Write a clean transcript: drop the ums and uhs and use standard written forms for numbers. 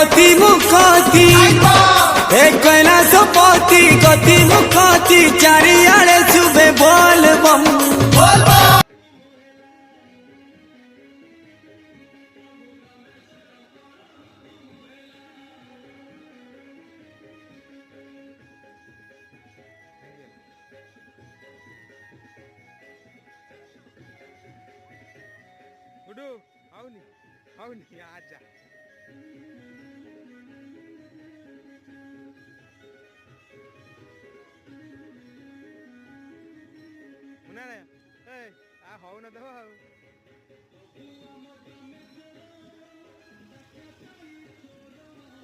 গতি মুখতি এ কৈলাস পতি গতি মুখতি চারিয়াড়ে শুভে বল বম गुडू आओ नहीं आजा